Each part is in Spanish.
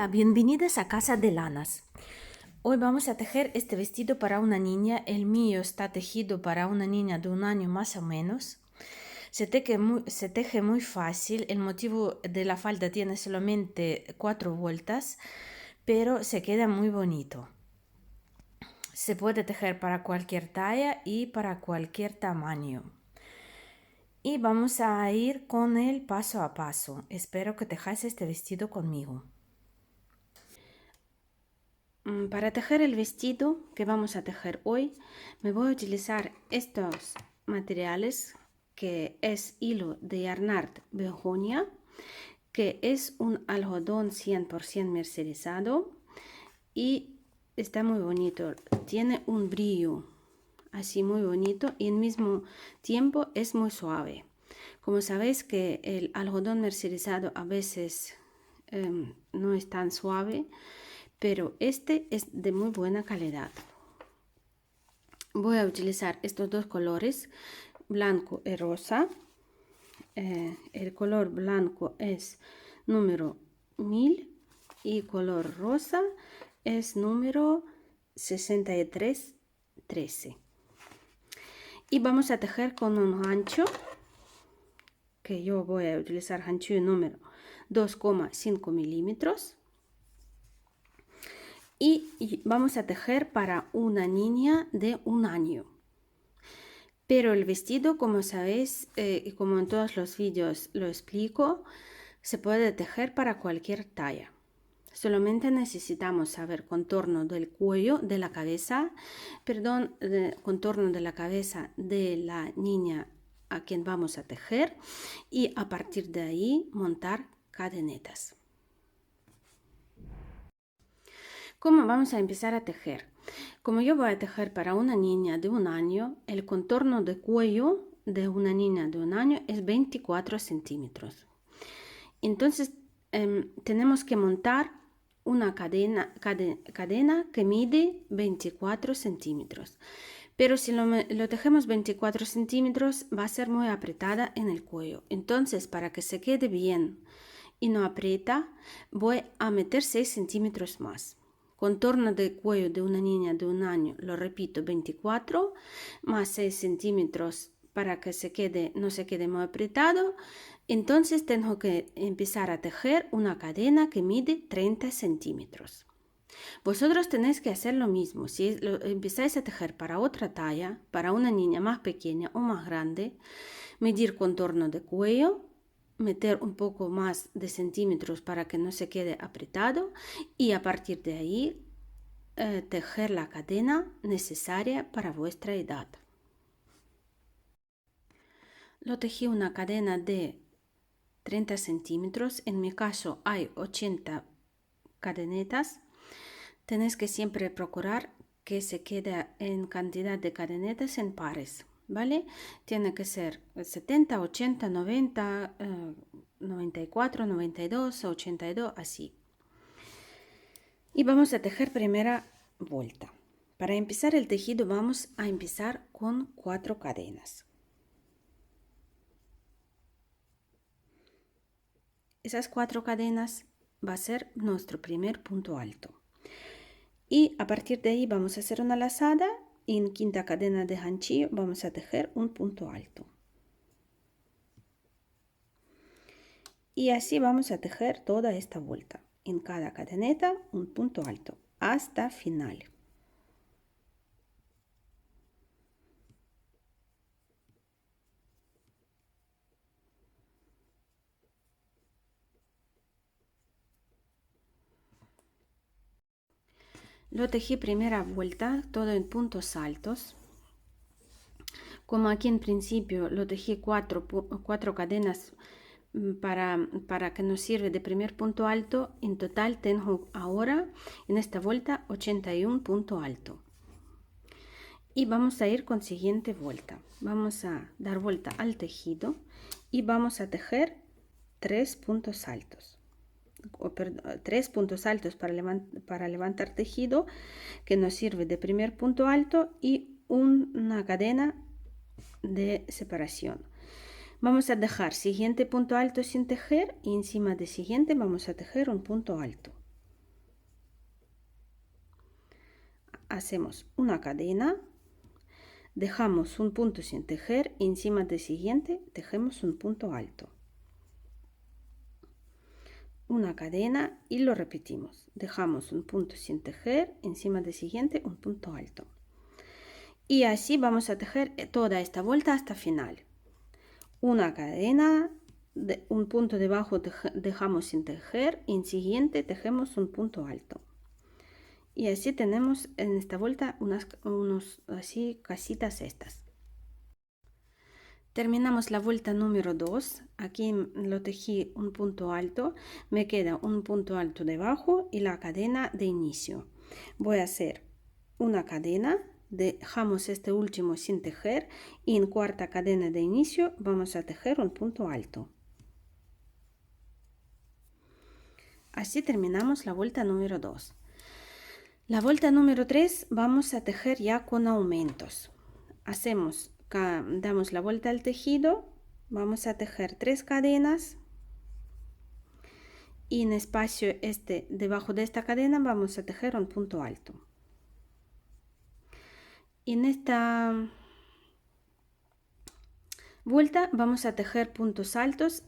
Hola, bienvenidas a Casa de Lanas. Hoy vamos a tejer este vestido para una niña. El mío está tejido para una niña de 1 año más o menos. Se teje muy fácil. El motivo de la falda tiene solamente 4 vueltas, pero se queda muy bonito. Se puede tejer para cualquier talla y para cualquier tamaño. Y vamos a ir con el paso a paso. Espero que tejáis este vestido conmigo. Para tejer el vestido que vamos a tejer hoy, me voy a utilizar estos materiales, que es hilo de Yarnart Begonia, que es un algodón 100% mercerizado y está muy bonito. Tiene un brillo así muy bonito y al mismo tiempo es muy suave. Como sabéis que el algodón mercerizado a veces no es tan suave, pero este es de muy buena calidad. Voy a utilizar estos dos colores, blanco y rosa. El color blanco es número 1000 y color rosa es número 6313. Y vamos a tejer con un gancho, que yo voy a utilizar gancho número 2,5 milímetros. Y vamos a tejer para una niña de 1 año. Pero el vestido, como sabéis, y como en todos los vídeos lo explico, se puede tejer para cualquier talla. Solamente necesitamos saber contorno del cuello, de la cabeza, contorno de la cabeza de la niña a quien vamos a tejer, y a partir de ahí montar cadenetas. ¿Cómo vamos a empezar a tejer? Como yo voy a tejer para una niña de 1 año, el contorno de cuello de una niña de 1 año es 24 centímetros. Entonces tenemos que montar una cadena que mide 24 centímetros. Pero si lo tejemos 24 centímetros va a ser muy apretada en el cuello. Entonces, para que se quede bien y no aprieta, voy a meter 6 centímetros más. Contorno de cuello de una niña de 1 año, lo repito, 24 más 6 centímetros para que no se quede muy apretado. Entonces tengo que empezar a tejer una cadena que mide 30 centímetros. Vosotros tenéis que hacer lo mismo. Si empezáis a tejer para otra talla, para una niña más pequeña o más grande, medir contorno de cuello, meter un poco más de centímetros para que no se quede apretado y a partir de ahí tejer la cadena necesaria para vuestra edad. Lo tejí una cadena de 30 centímetros. En mi caso hay 80 cadenetas. Tenéis que siempre procurar que se quede en cantidad de cadenetas en pares, ¿vale? Tiene que ser 70, 80, 90, 94, 92, 82, así. Y vamos a tejer primera vuelta. Para empezar el tejido vamos a empezar con 4 cadenas. Esas 4 cadenas va a ser nuestro primer punto alto. Y a partir de ahí vamos a hacer una lazada y en quinta cadena de ganchillo vamos a tejer un punto alto. Y así vamos a tejer toda esta vuelta. En cada cadeneta un punto alto hasta final. Lo tejí primera vuelta todo en puntos altos. Como aquí en principio lo tejí 4 cadenas para que nos sirve de primer punto alto, en total tengo ahora en esta vuelta 81 punto alto. Y vamos a ir con siguiente vuelta. Vamos a dar vuelta al tejido y vamos a tejer 3 puntos altos. 3 puntos altos para levantar tejido, que nos sirve de primer punto alto, y una cadena de separación. Vamos a dejar siguiente punto alto sin tejer y encima de siguiente vamos a tejer un punto alto. hacemos una cadena, dejamos un punto sin tejer y encima del siguiente tejemos un punto alto. Una cadena y lo repetimos. Dejamos un punto sin tejer, encima del siguiente un punto alto. Y así vamos a tejer toda esta vuelta hasta final. Una cadena, un punto debajo dejamos sin tejer y en siguiente tejemos un punto alto. Y así tenemos en esta vuelta unos así casitas estas. Terminamos la vuelta número 2. Aquí lo tejí un punto alto, me queda un punto alto debajo y la cadena de inicio. Voy a hacer una cadena, dejamos este último sin tejer y en cuarta cadena de inicio vamos a tejer un punto alto. Así terminamos la vuelta número 2. La vuelta número 3 vamos a tejer ya con aumentos. Damos la vuelta al tejido, vamos a tejer 3 cadenas y en espacio debajo de esta cadena vamos a tejer un punto alto. En esta vuelta vamos a tejer puntos altos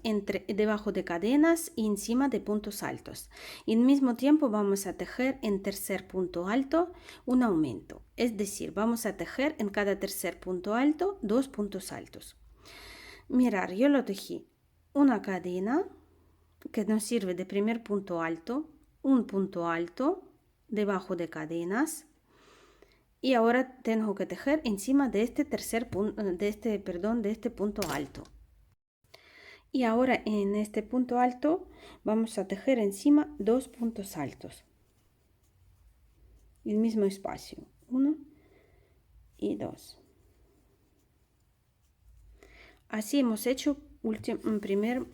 debajo de cadenas y encima de puntos altos. Y al mismo tiempo vamos a tejer en tercer punto alto un aumento. Es decir, vamos a tejer en cada tercer punto alto 2 puntos altos. Mirar, yo lo tejí una cadena que nos sirve de primer punto alto, un punto alto debajo de cadenas. Y ahora tengo que tejer encima de este de este punto alto. Y ahora en este punto alto vamos a tejer encima 2 puntos altos. El mismo espacio, 1 y 2. Así hemos hecho un primer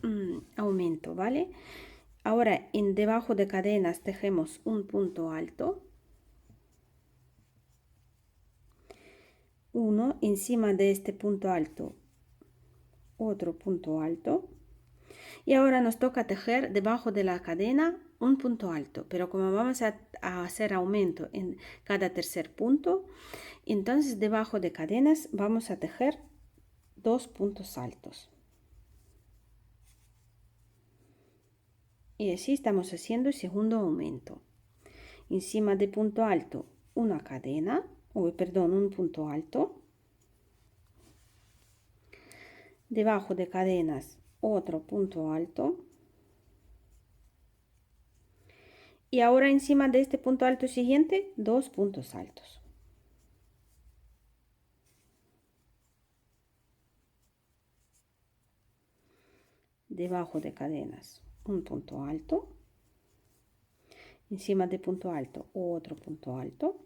aumento, ¿vale? Ahora debajo de cadenas tejemos un punto alto. Uno encima de este punto alto, otro punto alto. Y ahora nos toca tejer debajo de la cadena un punto alto, pero como vamos a hacer aumento en cada tercer punto, entonces debajo de cadenas vamos a tejer 2 puntos altos. Y así estamos haciendo el segundo aumento. Encima de punto alto una cadena, un punto alto. Debajo de cadenas otro punto alto. Y ahora encima de este punto alto siguiente 2 puntos altos. Debajo de cadenas un punto alto. Encima de punto alto otro punto alto.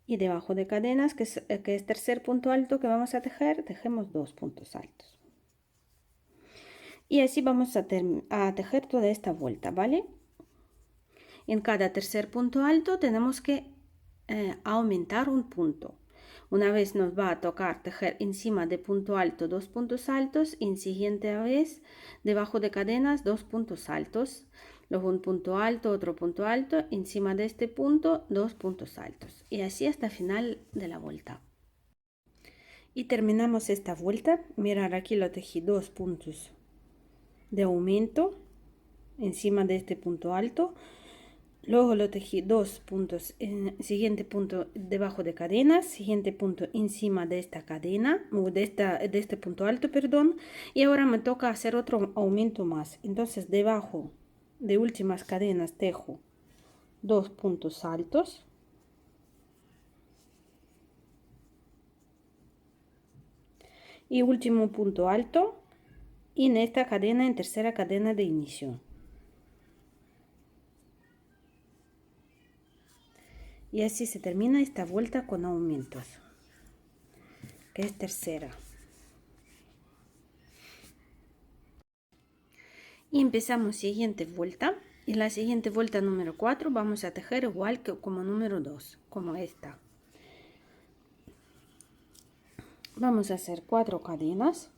Y debajo de cadenas, que es tercer punto alto que vamos a tejer, tejemos 2 puntos altos. Y así vamos a tejer toda esta vuelta, ¿vale? En cada tercer punto alto tenemos que aumentar un punto. Una vez nos va a tocar tejer encima de punto alto 2 puntos altos y en siguiente vez debajo de cadenas 2 puntos altos. Luego un punto alto, otro punto alto, encima de este punto 2 puntos altos. Y así hasta el final de la vuelta. Y terminamos esta vuelta. Mirar, aquí lo tejí 2 puntos de aumento encima de este punto alto. Luego lo tejí 2 puntos en siguiente punto debajo de cadenas, siguiente punto encima de esta cadena, o de este punto alto, perdón. Y ahora me toca hacer otro aumento más. Entonces debajo de últimas cadenas tejo 2 puntos altos. Y último punto alto y en esta cadena, en tercera cadena de inicio. Y así se termina esta vuelta con aumentos, que es tercera. Y empezamos siguiente vuelta. Y la siguiente vuelta número 4 vamos a tejer igual que como número 2, como esta. Vamos a hacer 4 cadenas.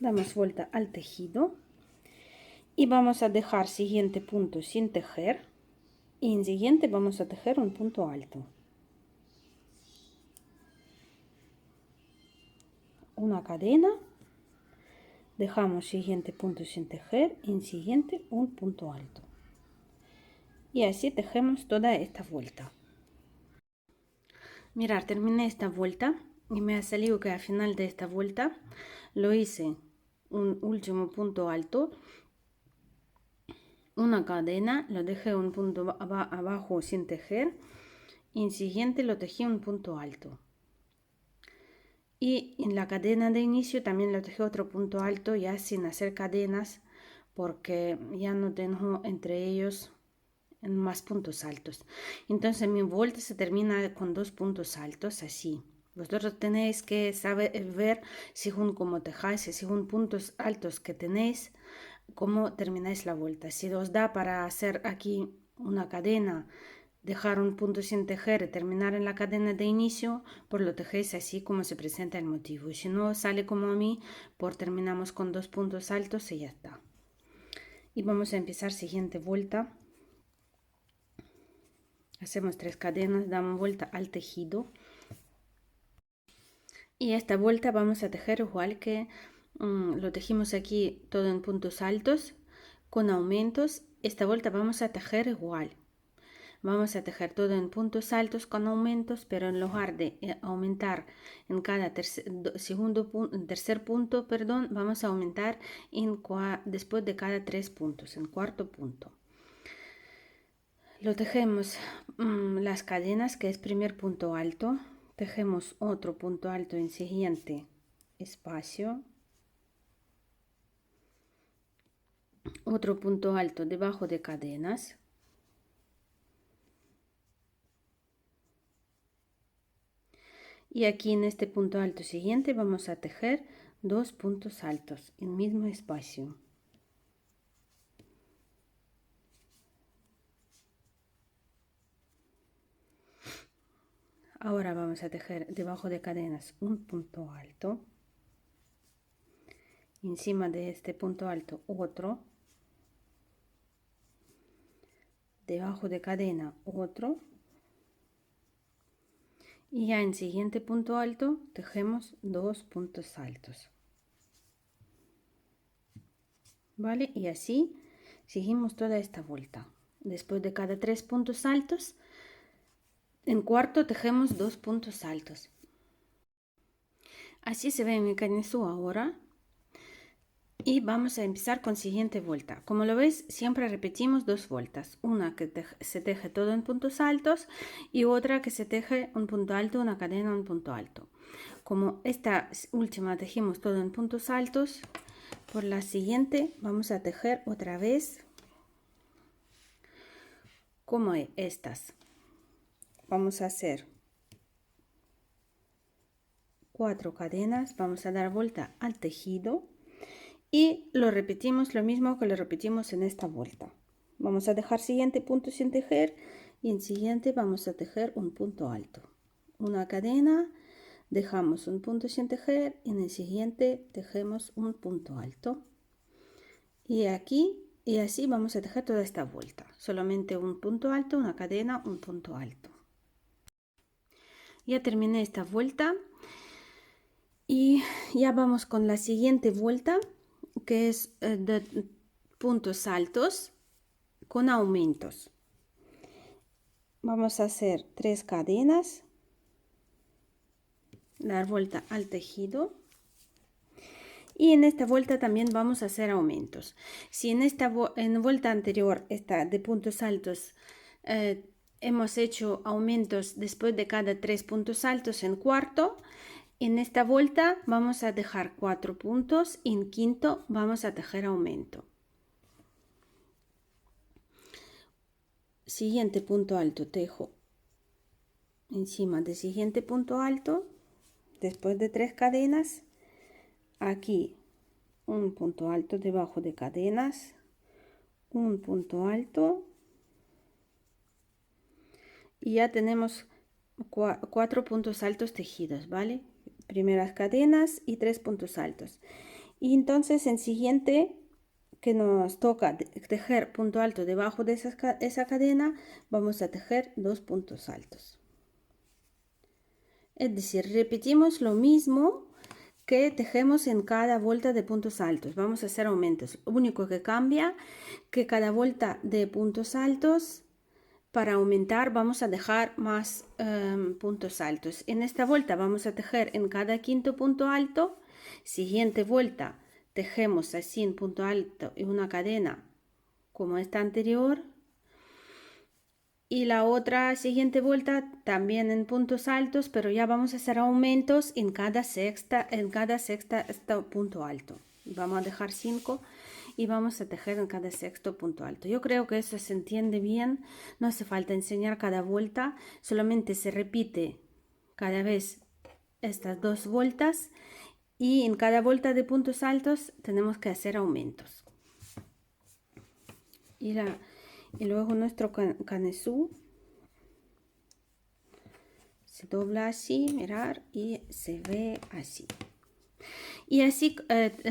Damos vuelta al tejido. Y vamos a dejar siguiente punto sin tejer. y en siguiente vamos a tejer un punto alto, una cadena, dejamos siguiente punto sin tejer y en siguiente un punto alto, y así tejemos toda esta vuelta. Mirar, terminé esta vuelta y me ha salido que al final de esta vuelta lo hice un último punto alto, una cadena, lo dejé un punto abajo sin tejer y en siguiente lo tejí un punto alto, y en la cadena de inicio también lo tejí otro punto alto ya sin hacer cadenas porque ya no tengo entre ellos más puntos altos. Entonces mi vuelta se termina con 2 puntos altos así. Vosotros tenéis que saber ver según cómo tejáis y según puntos altos que tenéis cómo termináis la vuelta. Si os da para hacer aquí una cadena, dejar un punto sin tejer y terminar en la cadena de inicio, pues lo tejéis así como se presenta el motivo, y si no sale como a mí, pues terminamos con 2 puntos altos y ya está. Y vamos a empezar siguiente vuelta. Hacemos 3 cadenas, damos vuelta al tejido y esta vuelta vamos a tejer igual que lo tejimos aquí todo en puntos altos con aumentos. Esta vuelta vamos a tejer igual, vamos a tejer todo en puntos altos con aumentos, pero en lugar de aumentar en cada tercer punto, perdón, vamos a aumentar después de cada 3 puntos, en cuarto punto. Lo tejemos las cadenas, que es primer punto alto, tejemos otro punto alto en siguiente espacio, otro punto alto debajo de cadenas, y aquí en este punto alto siguiente vamos a tejer 2 puntos altos en el mismo espacio. Ahora vamos a tejer debajo de cadenas un punto alto, encima de este punto alto otro, debajo de cadena otro, y ya en siguiente punto alto tejemos 2 puntos altos, vale, y así seguimos toda esta vuelta. Después de cada 3 puntos altos, en cuarto tejemos 2 puntos altos. Así se ve mi cañazú ahora. Y vamos a empezar con siguiente vuelta. Como lo veis, siempre repetimos 2 vueltas. Una que se teje todo en puntos altos y otra que se teje un punto alto, una cadena, un punto alto. Como esta última tejimos todo en puntos altos, por la siguiente vamos a tejer otra vez como estas. Vamos a hacer 4 cadenas, vamos a dar vuelta al tejido. Y lo repetimos lo mismo que lo repetimos en esta vuelta. Vamos a dejar siguiente punto sin tejer y en siguiente vamos a tejer un punto alto. Una cadena, dejamos un punto sin tejer y en el siguiente tejemos un punto alto. Y aquí y así vamos a tejer toda esta vuelta. Solamente un punto alto, una cadena, un punto alto. Ya terminé esta vuelta y ya vamos con la siguiente vuelta, que es de puntos altos con aumentos. Vamos a hacer 3 cadenas, dar vuelta al tejido y en esta vuelta también vamos a hacer aumentos. Si en esta vuelta anterior, esta de puntos altos, hemos hecho aumentos después de cada 3 puntos altos en cuarto, en esta vuelta vamos a dejar 4 puntos y en quinto vamos a tejer aumento. Siguiente punto alto, tejo encima del siguiente punto alto, después de 3 cadenas, aquí un punto alto debajo de cadenas, un punto alto, y ya tenemos 4 puntos altos tejidos, ¿vale? Primeras cadenas y 3 puntos altos. Y entonces en siguiente que nos toca tejer punto alto debajo de esa cadena, vamos a tejer 2 puntos altos. Es decir, repetimos lo mismo que tejemos en cada vuelta de puntos altos. Vamos a hacer aumentos. Lo único que cambia que cada vuelta de puntos altos, para aumentar vamos a dejar más puntos altos. En esta vuelta vamos a tejer en cada quinto punto alto. Siguiente vuelta tejemos así en punto alto y una cadena como esta anterior. Y la otra siguiente vuelta también en puntos altos, pero ya vamos a hacer aumentos en cada sexta punto alto. Vamos a dejar 5 y vamos a tejer en cada sexto punto alto. Yo creo que eso se entiende bien, no hace falta enseñar cada vuelta, solamente se repite cada vez estas 2 vueltas y en cada vuelta de puntos altos tenemos que hacer aumentos. Y luego nuestro canesú se dobla así, mirar, y se ve así. Y así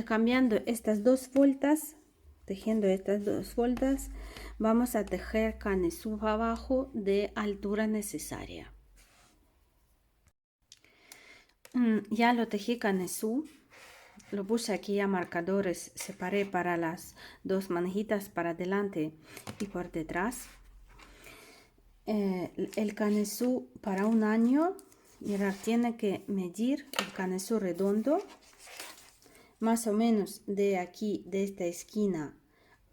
cambiando estas 2 vueltas, tejiendo estas 2 vueltas, vamos a tejer canesú abajo de altura necesaria. Ya lo tejí canesú. Lo puse aquí a marcadores, separé para las 2 manjitas para adelante y por detrás. El canesú para un año, mirar, tiene que medir el canesú redondo, más o menos de aquí, de esta esquina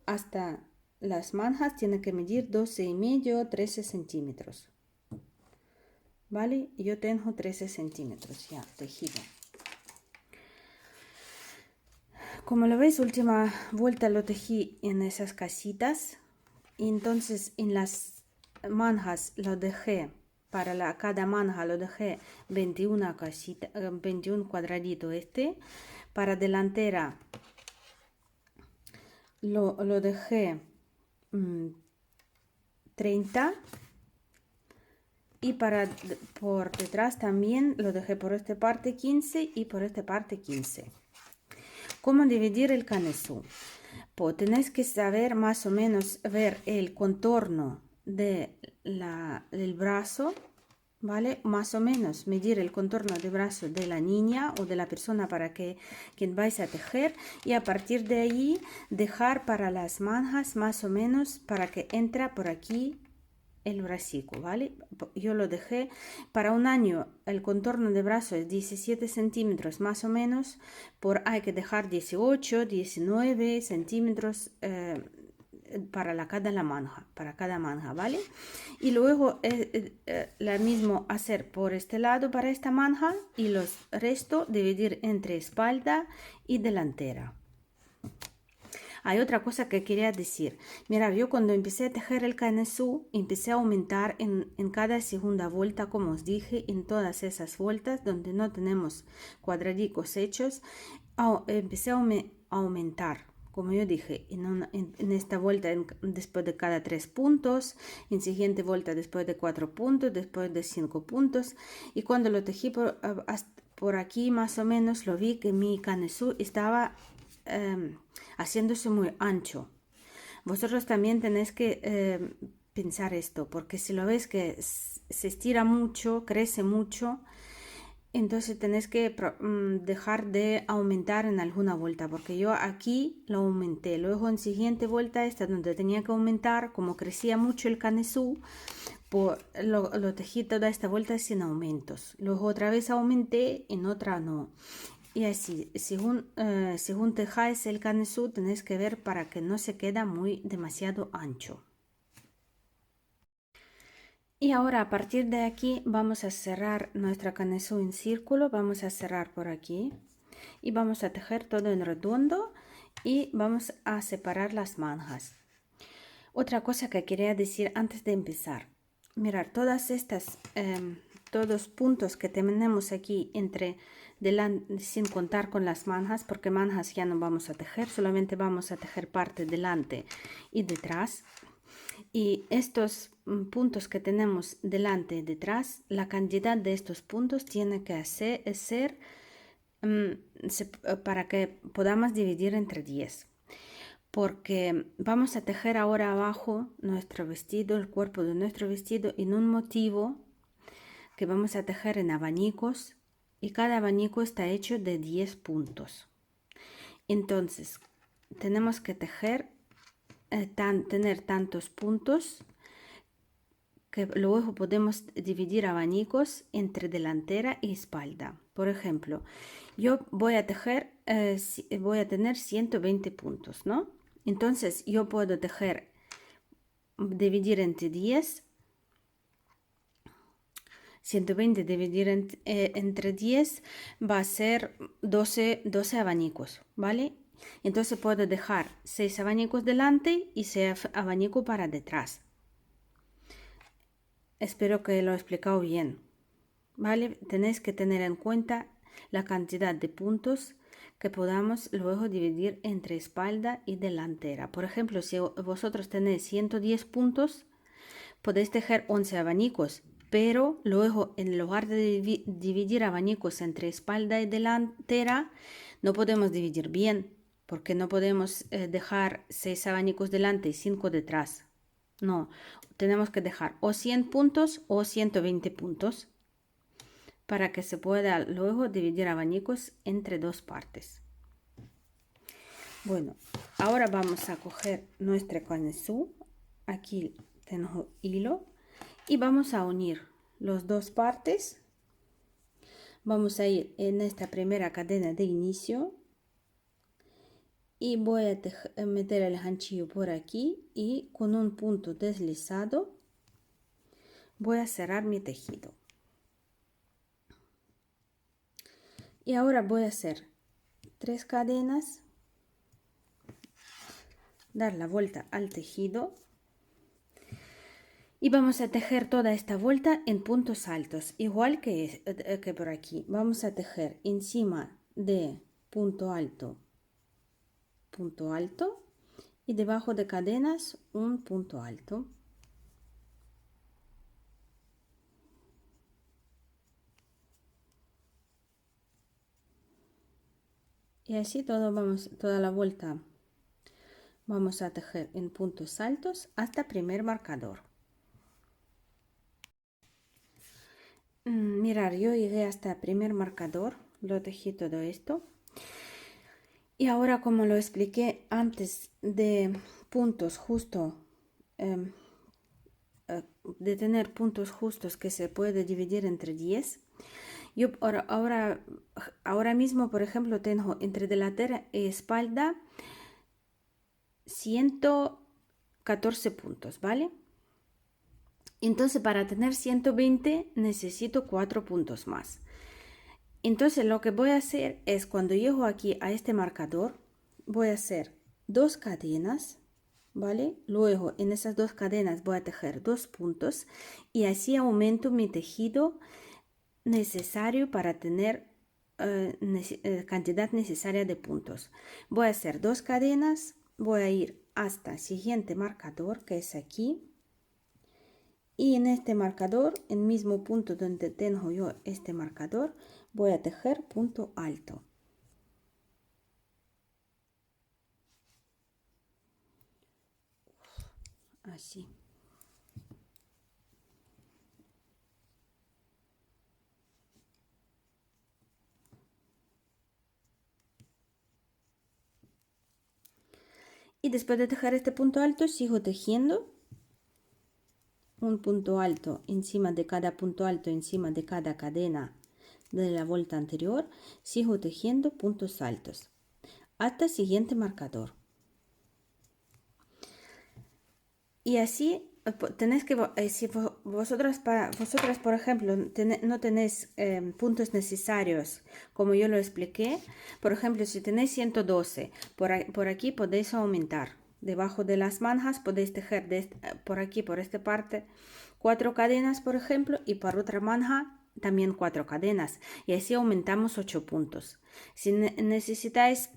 hasta las manjas, tiene que medir 12,5, 13 centímetros. ¿Vale? Yo tengo 13 centímetros ya tejido. Como lo veis, última vuelta lo tejí en esas casitas. Y entonces en las manjas lo dejé, para cada manja lo dejé 21 casitas, 21 cuadraditos Para delantera lo dejé 30. Y por detrás también lo dejé por esta parte 15 y por esta parte 15. ¿Cómo dividir el canesú? Pues tenéis que saber más o menos ver el contorno del brazo, ¿vale? Más o menos medir el contorno del brazo de la niña o de la persona para quien vais a tejer, y a partir de ahí dejar para las manjas más o menos para que entra por aquí el bracico, ¿vale? Yo lo dejé para un año. El contorno de brazo es 17 centímetros más o menos, hay que dejar 18, 19 centímetros para cada manja, ¿vale? Y luego lo mismo hacer por este lado para esta manja, y los resto dividir entre espalda y delantera. Hay otra cosa que quería decir. Mirad, yo cuando empecé a tejer el canesú, empecé a aumentar en cada segunda vuelta, como os dije, en todas esas vueltas donde no tenemos cuadradicos hechos, empecé a aumentar. Como yo dije, en esta vuelta después de cada 3 puntos, en siguiente vuelta después de 4 puntos, después de 5 puntos. Y cuando lo tejí por aquí más o menos, lo vi que mi canesú estaba haciéndose muy ancho. Vosotros también tenéis que pensar esto, porque si lo ves que se estira mucho, crece mucho, entonces tenéis que dejar de aumentar en alguna vuelta, porque yo aquí lo aumenté, luego en siguiente vuelta esta donde tenía que aumentar, como crecía mucho el canesú, lo tejí toda esta vuelta sin aumentos, luego otra vez aumenté, en otra no. Y así, según tejáis el canesú, tenéis que ver para que no se quede demasiado ancho. Y ahora a partir de aquí vamos a cerrar nuestra canesú en círculo, vamos a cerrar por aquí y vamos a tejer todo en redondo y vamos a separar las manjas. Otra cosa que quería decir antes de empezar, mirar todas estas todos puntos que tenemos aquí sin contar con las manjas, porque manjas ya no vamos a tejer, solamente vamos a tejer parte delante y detrás. Y estos puntos que tenemos delante y detrás, la cantidad de estos puntos tiene que ser para que podamos dividir entre 10. porque vamos a tejer ahora abajo nuestro vestido, el cuerpo de nuestro vestido en un motivo que vamos a tejer en abanicos y cada abanico está hecho de 10 puntos. Entonces, tenemos que tejer, tener tantos puntos que luego podemos dividir abanicos entre delantera y espalda. Por ejemplo, yo voy a tejer, voy a tener 120 puntos, ¿no? Entonces yo puedo tejer, dividir entre 10, 120 dividir entre 10 va a ser 12 abanicos, ¿vale? Entonces puedo dejar 6 abanicos delante y 6 abanicos para detrás. Espero que lo he explicado bien, ¿vale? Tenéis que tener en cuenta la cantidad de puntos que podamos luego dividir entre espalda y delantera. Por ejemplo, si vosotros tenéis 110 puntos, podéis tejer 11 abanicos, pero luego en lugar de dividir abanicos entre espalda y delantera, no podemos dividir bien, porque no podemos dejar 6 abanicos delante y 5 detrás. No, tenemos que dejar o 100 puntos o 120 puntos para que se pueda luego dividir abanicos entre dos partes. Bueno, ahora vamos a coger nuestro canesú. Aquí tengo hilo y vamos a unir las dos partes. Vamos a ir en esta primera cadena de inicio y voy a meter el ganchillo por aquí y con un punto deslizado voy a cerrar mi tejido. Y ahora voy a hacer 3 cadenas, dar la vuelta al tejido y vamos a tejer toda esta vuelta en puntos altos, igual que por aquí. Vamos a tejer encima de punto alto y debajo de cadenas un punto alto. Y así toda la vuelta vamos a tejer en puntos altos hasta primer marcador. Mirar, yo llegué hasta el primer marcador, lo tejí todo esto. Y ahora, como lo expliqué antes de puntos justo, de tener puntos justos que se puede dividir entre 10, yo ahora mismo, por ejemplo, tengo entre delantera y espalda 114 puntos, ¿vale? Entonces, para tener 120 necesito 4 puntos más. Entonces, lo que voy a hacer es, cuando llego aquí a este marcador, voy a hacer 2 cadenas, ¿vale? Luego, en esas 2 cadenas voy a tejer 2 puntos y así aumento mi tejido necesario para tener cantidad necesaria de puntos. Voy a hacer 2 cadenas, voy a ir hasta el siguiente marcador, que es aquí. Y en este marcador, el mismo punto donde tengo yo este marcador, voy a tejer punto alto. Así. Y después de tejer este punto alto, sigo tejiendo un punto alto encima de cada punto alto, encima de cada cadena de la vuelta anterior, sigo tejiendo puntos altos hasta el siguiente marcador. Y así tenéis que, si vosotras por ejemplo no tenéis puntos necesarios como yo lo expliqué, por ejemplo si tenéis 112, por aquí podéis aumentar. Debajo de las mangas podéis tejer por aquí, por esta parte, 4 cadenas, por ejemplo, y por otra manga también 4 cadenas. Y así aumentamos 8 puntos. Si necesitáis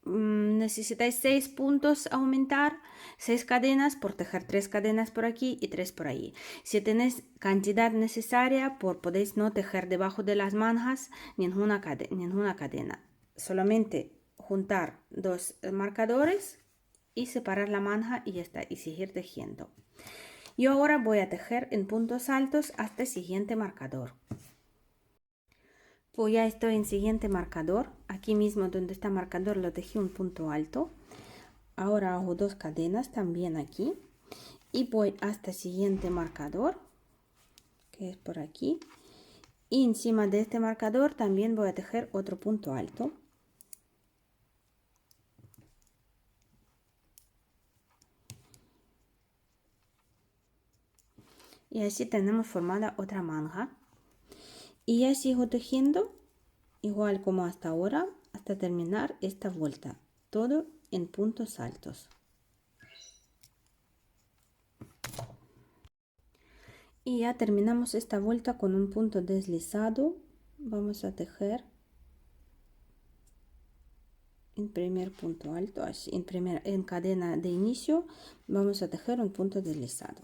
necesitáis 6 puntos aumentar, 6 cadenas por tejer 3 cadenas por aquí y 3 por ahí. Si tenéis cantidad necesaria, podéis no tejer debajo de las mangas ninguna cadena. Solamente juntar dos marcadores y separar la manja y ya está, y seguir tejiendo. Yo ahora voy a tejer en puntos altos hasta el siguiente marcador. Pues ya estoy en siguiente marcador. Aquí mismo donde está marcador lo tejí un punto alto. Ahora hago 2 cadenas también aquí. Y voy hasta el siguiente marcador, que es por aquí. Y encima de este marcador también voy a tejer otro punto alto. Y así tenemos formada otra manja. Y ya sigo tejiendo igual como hasta ahora, hasta terminar esta vuelta, todo en puntos altos. Y ya terminamos esta vuelta con un punto deslizado. Vamos a tejer en primer punto alto, así en cadena de inicio vamos a tejer un punto deslizado.